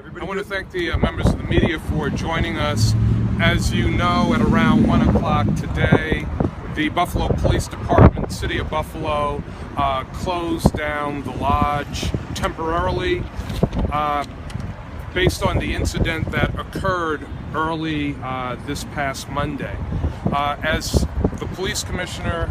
I want to thank the members of the media for joining us. As you know, at around 1 o'clock today, the Buffalo Police Department, City of Buffalo, closed down the lodge temporarily based on the incident that occurred early this past Monday. As the police commissioner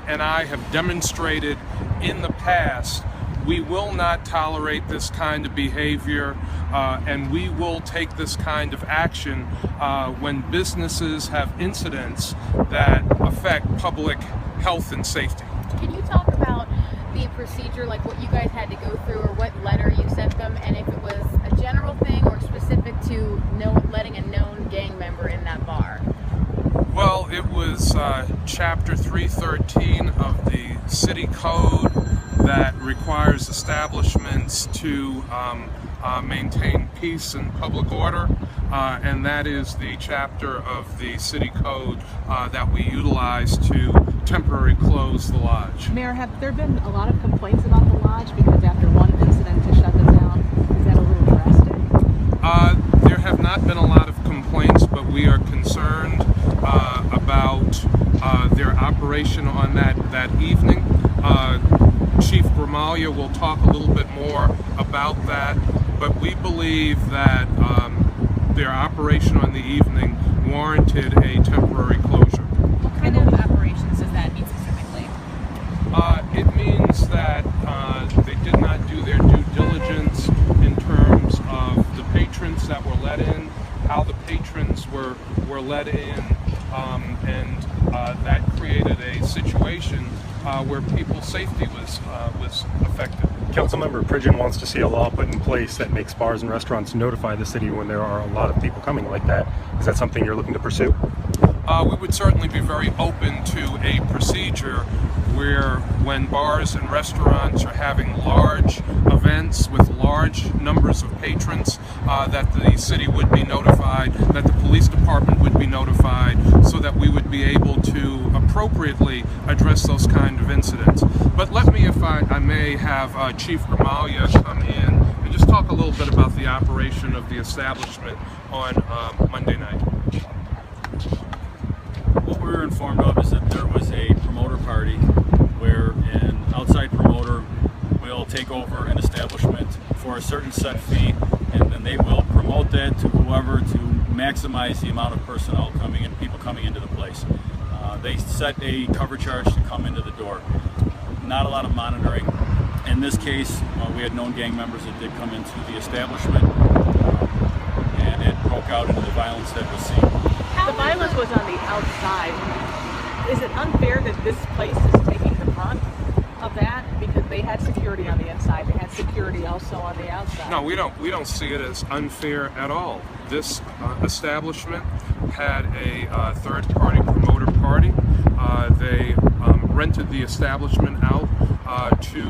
and I have demonstrated in the past, we will not tolerate this kind of behavior, and we will take this kind of action when businesses have incidents that affect public health and safety. Can you talk about the procedure, like what you guys had to go through, or what letter you sent them, and if it was a general thing or specific to letting a known gang member in that bar? Well, it was Chapter 313 of the City Code that requires establishments to maintain peace and public order, and that is the chapter of the City Code that we utilize to temporarily close the lodge. Mayor, have there been a lot of complaints about the lodge because after one incident to shut it down? Is that a little drastic? There have not been a lot of complaints, but we are concerned about their operation on that evening. Chief Gramalia will talk a little bit more about that, but we believe that their operation on the evening warranted a temporary closure. What kind of operations does that mean specifically? It means that they did not do their due diligence in terms of the patrons that were let in, how the patrons were let in, and that created a situation where people's safety was affected. Councilmember Pridgeon wants to see a law put in place that makes bars and restaurants notify the city when there are a lot of people coming like that. Is that something you're looking to pursue? We would certainly be very open to a procedure where when bars and restaurants are having large events with large numbers of patrons, that the city would be notified, that the police department would be notified, so that we would be able to appropriately address those kind of incidents. But let me, if I may, have Chief Gramalia come in and just talk a little bit about the operation of the establishment on Monday night. What we were informed of is that there was a promoter party where an outside promoter will take over an establishment for a certain set fee, and then they will promote that to whoever to maximize the amount of personnel coming in, people coming into the place. They set a cover charge to come into the door. Not a lot of monitoring. In this case, we had known gang members that did come into the establishment, and it broke out into the violence that was seen. The violence was on the outside. Is it unfair that this place is taking the brunt of that? Because they had security on the inside, they had security also on the outside. No, we don't see it as unfair at all. This establishment had a third-party promoter party. They rented the establishment out to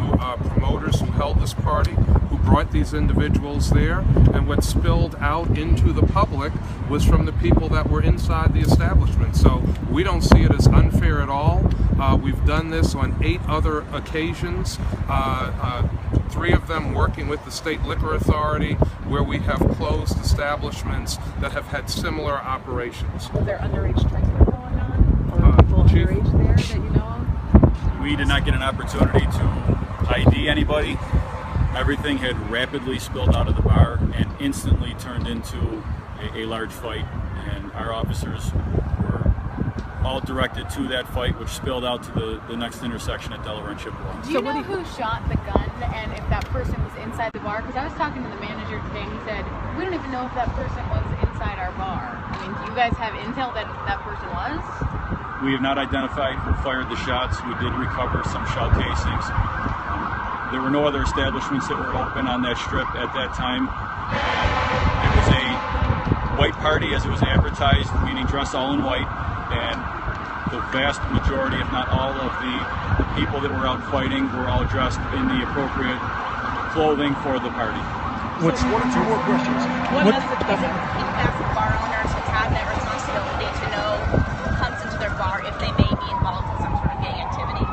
promoters who held this party, who brought these individuals there, and what spilled out into the public was from the people that were inside the establishment. So we don't see it as unfair at all. We've done this on 8 other occasions, 3 of them working with the State Liquor Authority, where we have closed establishments that have had similar operations. Was there underage drinking going on? Or people underage there that you know of? We did not get an opportunity to ID anybody. Everything had rapidly spilled out of the bar and instantly turned into a large fight, and our officers were all directed to that fight, which spilled out to the next intersection at Delaware and Chippewa. Do you know who shot the gun and if that person was inside the bar? Because I was talking to the manager today and he said, we don't even know if that person was inside our bar. I mean, do you guys have intel that that person was? We have not identified who fired the shots. We did recover some shell casings. There were no other establishments that were open on that strip at that time. It was a white party as it was advertised, meaning dressed all in white, and the vast majority, if not all of the people that were out fighting were all dressed in the appropriate clothing for the party. What's one or two more questions? Is it impact for bar owners to have that responsibility to know who comes into their bar if they may be involved in some sort of gang activity?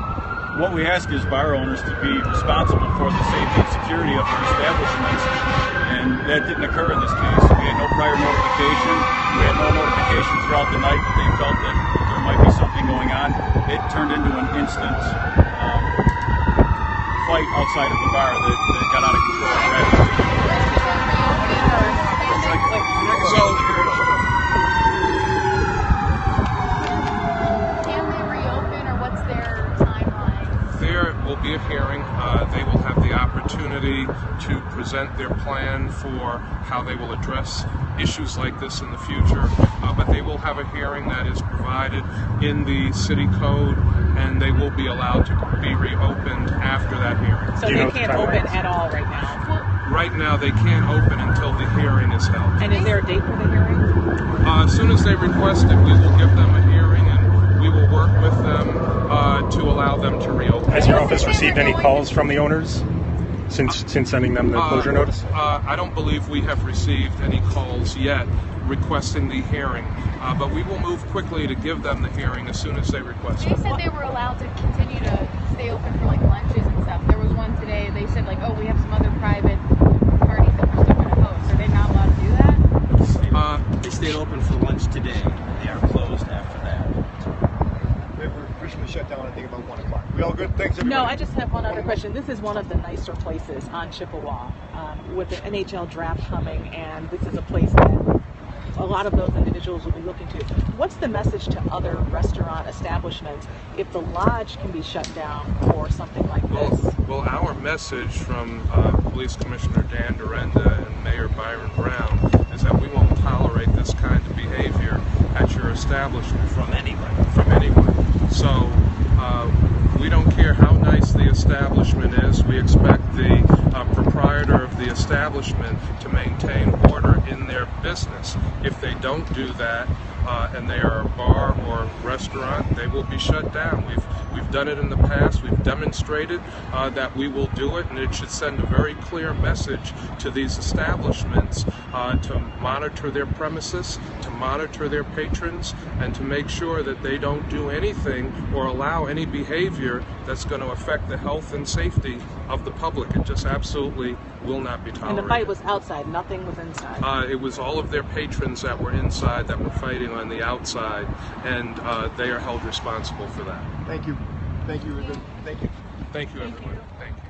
What we ask is bar owners to be responsible for the safety and security of their establishments And that didn't occur in this case. We had no prior notification. We had no notification throughout the night that they felt that there might be something going on. It turned into an instant fight outside of the bar that got out of control rapidly. So, Can they reopen, or what's their timeline? there will be a hearing. They will have the opportunity to present their plan for how they will address issues like this in the future. But they will have a hearing that is provided in the city code, and they will be allowed to be reopened after that hearing. So Do you know they what the can't timeline open is? at all right now. Right now, they can't open until the hearing is held. And is there a date for the hearing? As soon as they request it, we will give them a hearing, and we will work with them to allow them to reopen. Has your office received any calls from the owners since sending them the closure notice? I don't believe we have received any calls yet requesting the hearing, but we will move quickly to give them the hearing as soon as they request They it. said they were allowed to continue to stay open for like lunches and stuff. There was one today. They said like, oh, we have some other private parties that we're still going to host. Are they not allowed to do that? They stayed open for lunch today. They are closed after that. They were officially shut down, I think, about 1 o'clock. We all good? Thanks, everybody. No, I just have one other question. This is one of the nicer places on Chippewa with the NHL draft coming, and this is a place that a lot of those individuals will be looking to. What's the message to other restaurant establishments if the lodge can be shut down for something like this? Well, our message from Police Commissioner Dan Dorenda and Mayor Byron Brown is that we won't tolerate this kind of behavior at your establishment from anyone. So we don't care how nice the establishment is. We expect the proprietor of the establishment to maintain order in their business. If they don't do that, and they are a bar or restaurant, they will be shut down. We've done it in the past. We've demonstrated that we will do it, and it should send a very clear message to these establishments to monitor their premises, to monitor their patrons, and to make sure that they don't do anything or allow any behavior that's going to affect the health and safety of the public. It just absolutely will not be tolerated. And the fight was outside, nothing was inside. It was all of their patrons that were inside that were fighting on the outside, and they are held responsible for that. Thank you. Thank you. Thank you. Thank you, everyone. Thank you.